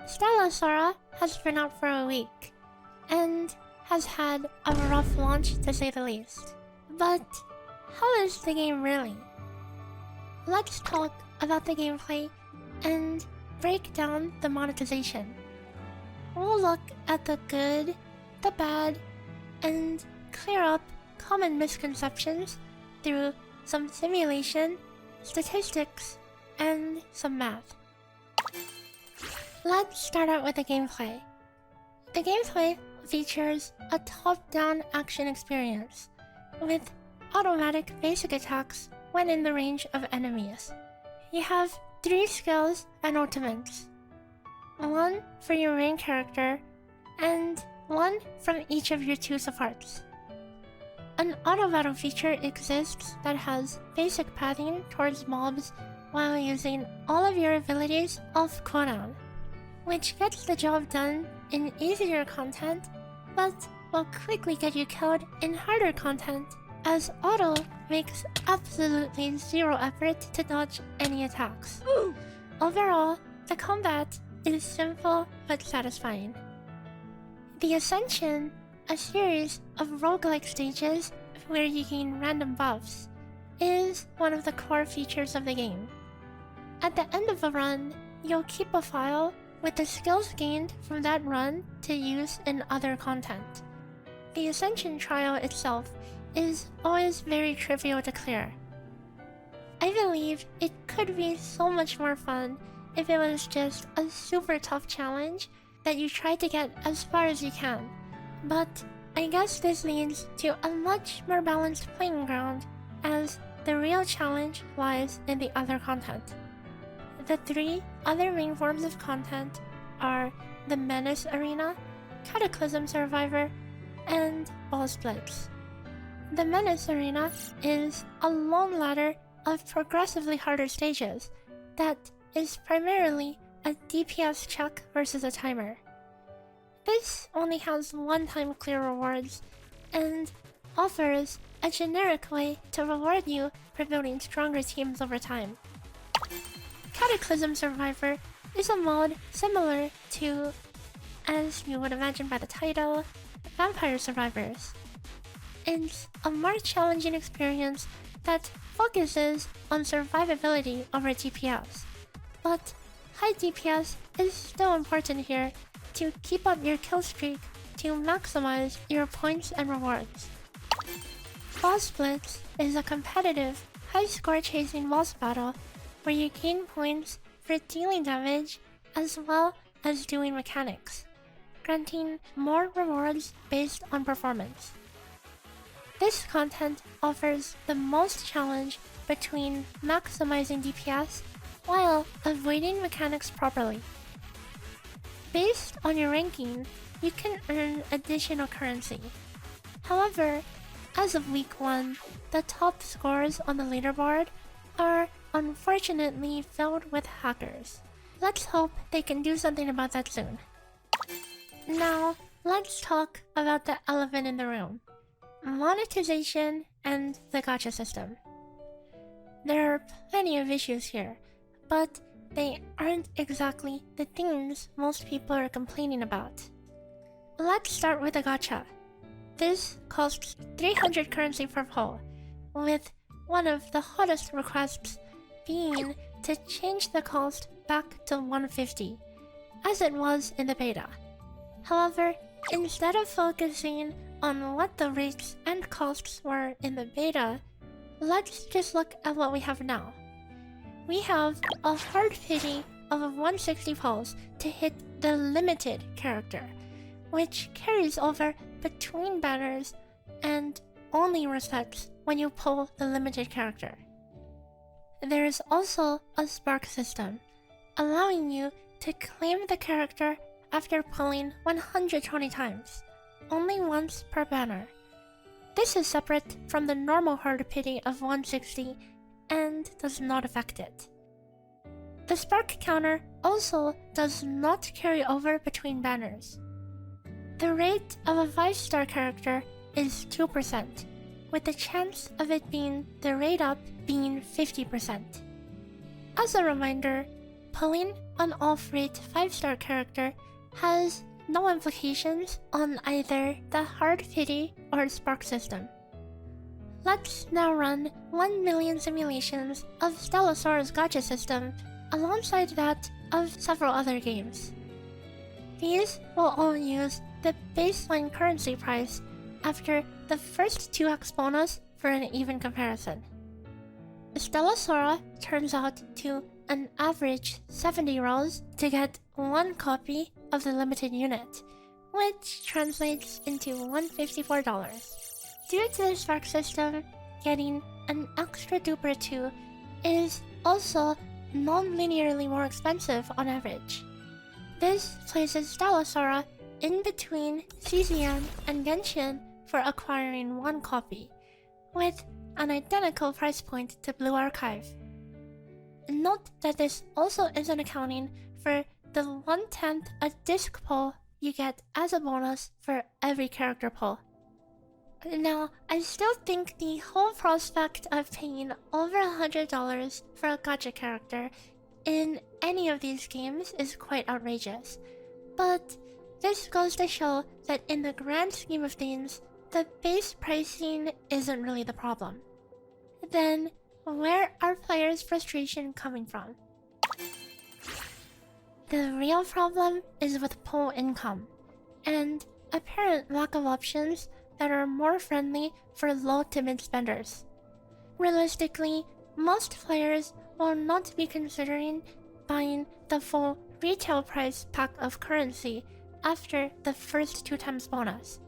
Stella Sora has been out for a week, and has had a rough launch to say the least. But how is the game really? Let's talk about the gameplay and break down the monetization. We'll look at the good, the bad, and clear up common misconceptions through some simulation, statistics, and some math. Let's start out with the gameplay. The gameplay features a top-down action experience, with automatic basic attacks when in the range of enemies. You have 3 skills and ultimates. 1 for your main character, and 1 from each of your 2 supports. An auto battle feature exists that has basic pathing towards mobs while using all of your abilities off cooldown, which gets the job done in easier content, but will quickly get you killed in harder content, as auto makes absolutely zero effort to dodge any attacks. Overall, the combat is simple but satisfying. The Ascension, a series of roguelike stages where you gain random buffs, is one of the core features of the game. At the end of a run, you'll keep a file with the skills gained from that run to use in other content. The Ascension trial itself is always very trivial to clear. I believe it could be so much more fun if it was just a super tough challenge that you try to get as far as you can, but I guess this leads to a much more balanced playing ground, as the real challenge lies in the other content. The 3 other main forms of content are the Menace Arena, Cataclysm Survivor, and Blitz. The Menace Arena is a long ladder of progressively harder stages that is primarily a DPS check versus a timer. This only has one-time clear rewards, and offers a generic way to reward you for building stronger teams over time. Cataclysm Survivor is a mode similar to, as you would imagine by the title, Vampire Survivors. It's a more challenging experience that focuses on survivability over DPS, but high DPS is still important here to keep up your kill streak to maximize your points and rewards. Blitz is a competitive, high-score chasing boss battle where you gain points for dealing damage as well as doing mechanics, granting more rewards based on performance. This content offers the most challenge between maximizing DPS while avoiding mechanics properly. Based on your ranking, you can earn additional currency. However, as of week 1, the top scores on the leaderboard are unfortunately filled with hackers. Let's hope they can do something about that soon. Now, let's talk about the elephant in the room: monetization and the gacha system. There are plenty of issues here, but they aren't exactly the things most people are complaining about. Let's start with the gacha. This costs 300 currency per pull, with one of the hottest requests being to change the cost back to 150, as it was in the beta. However, instead of focusing on what the rates and costs were in the beta, let's just look at what we have now. We have a hard pity of 160 pulls to hit the limited character, which carries over between banners and only resets when you pull the limited character. There is also a spark system, allowing you to claim the character after pulling 120 times, only once per banner. This is separate from the normal hard pity of 160 and does not affect it. The spark counter also does not carry over between banners. The rate of a 5-star character is 2%, with the chance of it being the rate up being 50%. As a reminder, pulling an off-rate 5-star character has no implications on either the hard pity or spark system. Let's now run 1 million simulations of Stella Sora's gacha system alongside that of several other games. These will all use the baseline currency price after the first 2x bonus for an even comparison. Stella Sora turns out to an average 70 rolls to get 1 copy of the limited unit, which translates into $154. Due to the spark system, getting an extra duper 2 is also non-linearly more expensive on average. This places Stella Sora in between CCM and Genshin for acquiring 1 copy, with an identical price point to Blue Archive. Note that this also isn't accounting for the 1/10 a disc pull you get as a bonus for every character pull. Now, I still think the whole prospect of paying over $100 for a gacha character in any of these games is quite outrageous, but this goes to show that in the grand scheme of things, the base pricing isn't really the problem. Then, where are players' frustration coming from? The real problem is with pull income, and apparent lack of options that are more friendly for low to mid spenders. Realistically, most players will not be considering buying the full retail price pack of currency after the first 2x bonus.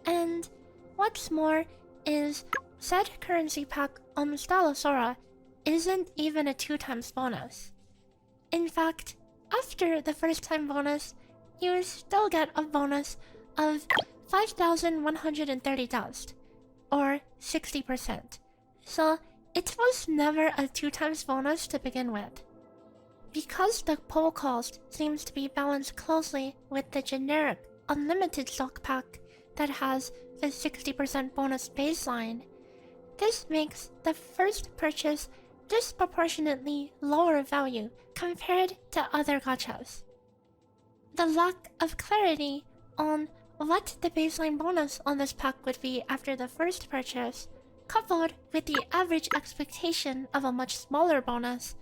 And what's more is said currency pack on Stella Sora isn't even a 2x bonus. In fact, after the first time bonus, you still get a bonus of 5,130 dust, or 60%. So it was never a 2x bonus to begin with. Because the pull cost seems to be balanced closely with the generic unlimited stock pack that has the 60% bonus baseline, this makes the first purchase disproportionately lower value compared to other gachas. The lack of clarity on what the baseline bonus on this pack would be after the first purchase, coupled with the average expectation of a much smaller bonus,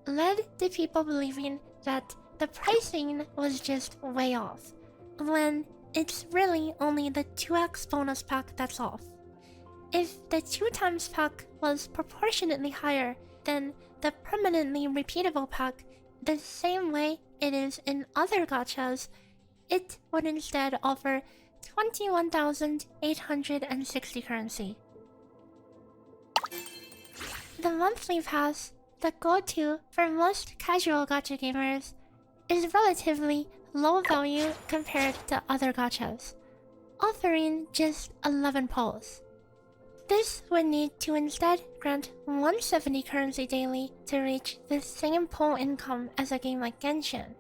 led to people believing that the pricing was just way off, when it's really only the 2x bonus pack that's off. If the 2x pack was proportionately higher than the permanently repeatable pack the same way it is in other gachas, it would instead offer 21,860 currency. The monthly pass, the go-to for most casual gacha gamers, is relatively low value compared to other gachas, offering just 11 pulls. This would need to instead grant 170 currency daily to reach the same pull income as a game like Genshin.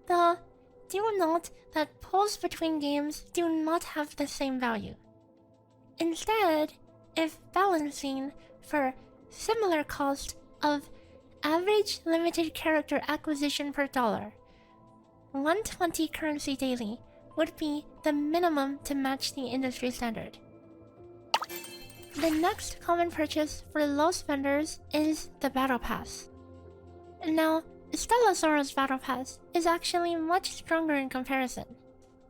Though, do note that pulls between games do not have the same value. Instead, if balancing for similar cost of average limited character acquisition per dollar, 120 currency daily would be the minimum to match the industry standard. The next common purchase for low spenders is the Battle Pass. Now, Stella Sora's Battle Pass is actually much stronger in comparison,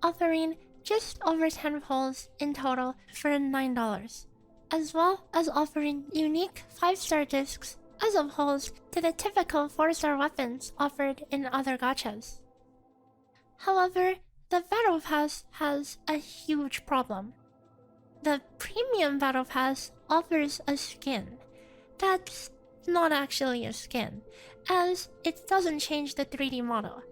offering just over 10 pulls in total for $9, as well as offering unique 5-star discs as opposed to the typical 4-star weapons offered in other gachas. However, the Battle Pass has a huge problem. The Premium Battle Pass offers a skin that's not actually a skin, as it doesn't change the 3D model.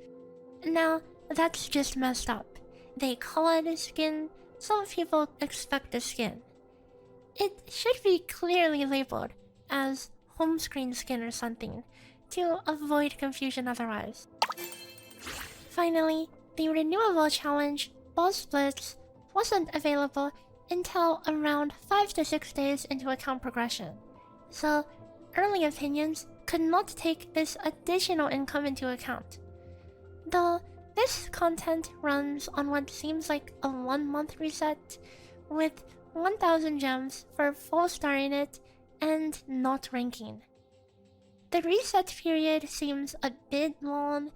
Now, that's just messed up. They call it a skin, so people expect a skin. It should be clearly labeled as home screen skin or something, to avoid confusion otherwise. Finally, the renewable challenge, Boss Blitz, wasn't available until around 5 to 6 days into account progression, so early opinions could not take this additional income into account. Though this content runs on what seems like a 1-month reset, with 1000 gems for full starring it and not ranking. The reset period seems a bit long,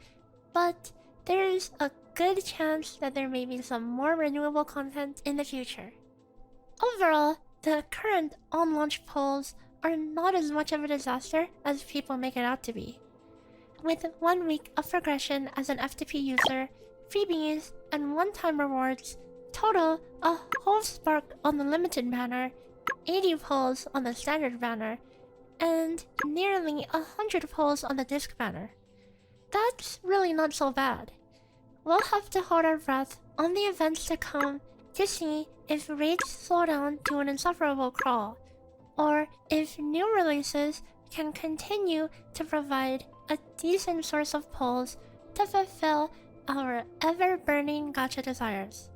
but there's a good chance that there may be some more renewable content in the future. Overall, the current on-launch polls are not as much of a disaster as people make it out to be. With 1 week of progression as an FTP user, freebies, and one-time rewards, total a whole spark on the limited banner, 80 polls on the standard banner, and nearly 100 polls on the disc banner. That's really not so bad. We'll have to hold our breath on the events to come to see if raids slow down to an insufferable crawl, or if new releases can continue to provide a decent source of polls to fulfill our ever-burning gacha desires.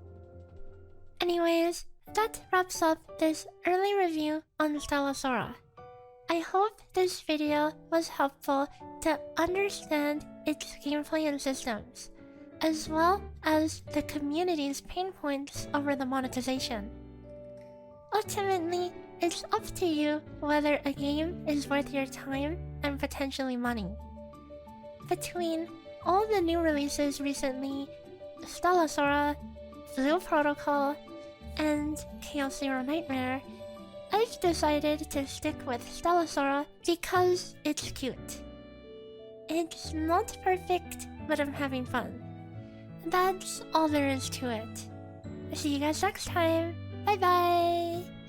Anyways, that wraps up this early review on Stella Sora. I hope this video was helpful to understand its gameplay and systems, as well as the community's pain points over the monetization. Ultimately, it's up to you whether a game is worth your time and potentially money. Between all the new releases recently, Stella Sora, Blue Protocol, and Chaos Zero Nightmare, I've decided to stick with Stella Sora because it's cute. It's not perfect, but I'm having fun. That's all there is to it. See you guys next time. Bye bye!